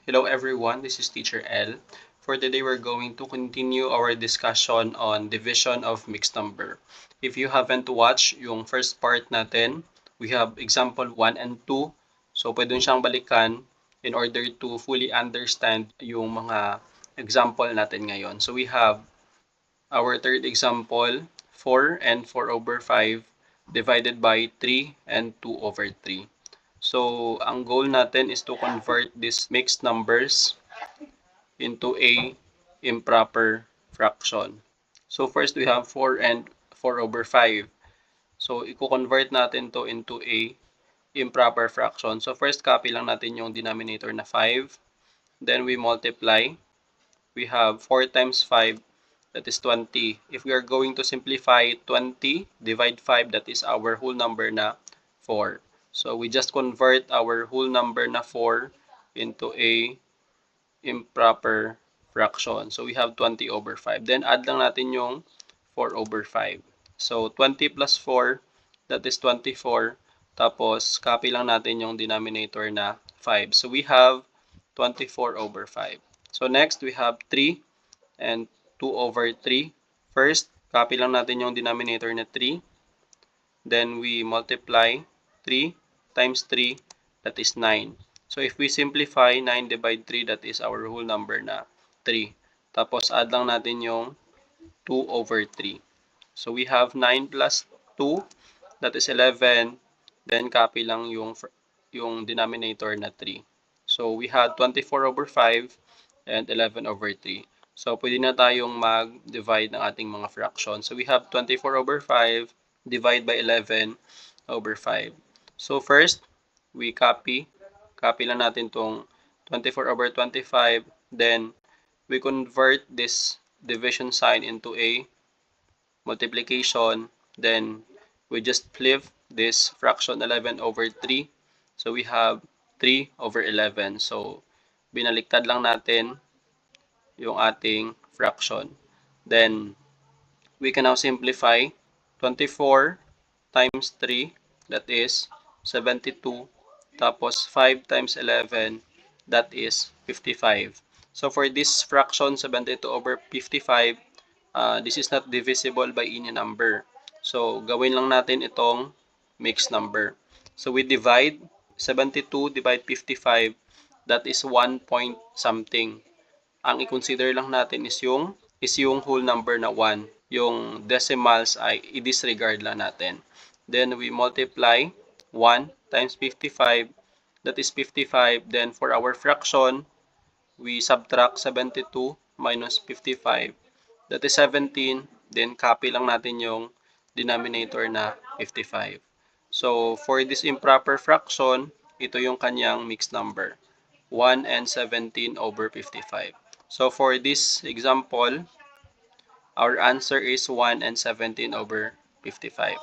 Hello everyone, this is Teacher L. For today, we're going to continue our discussion on division of mixed number. If you haven't watched yung first part natin, we have example 1 and 2. So, pwede siyang balikan in order to fully understand yung mga example natin ngayon. So, we have our third example, 4 and 4 over 5 divided by 3 and 2 over 3. So, ang goal natin is to convert these mixed numbers into a improper fraction. So, first we have 4 and 4 over 5. So, i-convert natin to into a improper fraction. So, first copy lang natin yung denominator na 5. Then, we multiply. We have 4 times 5, that is 20. If we are going to simplify 20, divide 5, that is our whole number na 4. So, we just convert our whole number na 4 into a improper fraction. So, we have 20 over 5. Then, add lang natin yung 4 over 5. So, 20 plus 4, that is 24. Tapos, copy lang natin yung denominator na 5. So, we have 24 over 5. So, next, we have 3 and 2 over 3. First, copy lang natin yung denominator na 3. Then, we multiply 3 times 3, that is 9. So, if we simplify, 9 divide 3, that is our whole number na 3. Tapos, add lang natin yung 2 over 3. So, we have 9 plus 2, that is 11. Then, copy lang yung denominator na 3. So, we had 24 over 5 and 11 over 3. So, pwede na tayong mag-divide ng ating mga fractions. So, we have 24 over 5 divide by 11 over 5. So, first, we copy. Copy lang natin tong 24 over 25. Then, we convert this division sign into a multiplication. Then, we just flip this fraction 11 over 3. So, we have 3 over 11. So, binaliktad lang natin yung ating fraction. Then, we can now simplify 24 times 3, that is 72. Tapos 5 times 11, that is 55. So, for this fraction, 72 over 55, this is not divisible by any number. So, gawin lang natin itong mixed number. So, we divide 72 divide 55, that is 1 point something. Ang i-consider lang natin is yung whole number na 1. Yung decimals ay i-disregard lang natin. Then, we multiply 1 times 55, that is 55. Then, for our fraction, we subtract 72 minus 55, that is 17. Then, copy lang natin yung denominator na 55. So, for this improper fraction, ito yung kanyang mixed number, 1 and 17 over 55. So, for this example, our answer is 1 and 17 over 55.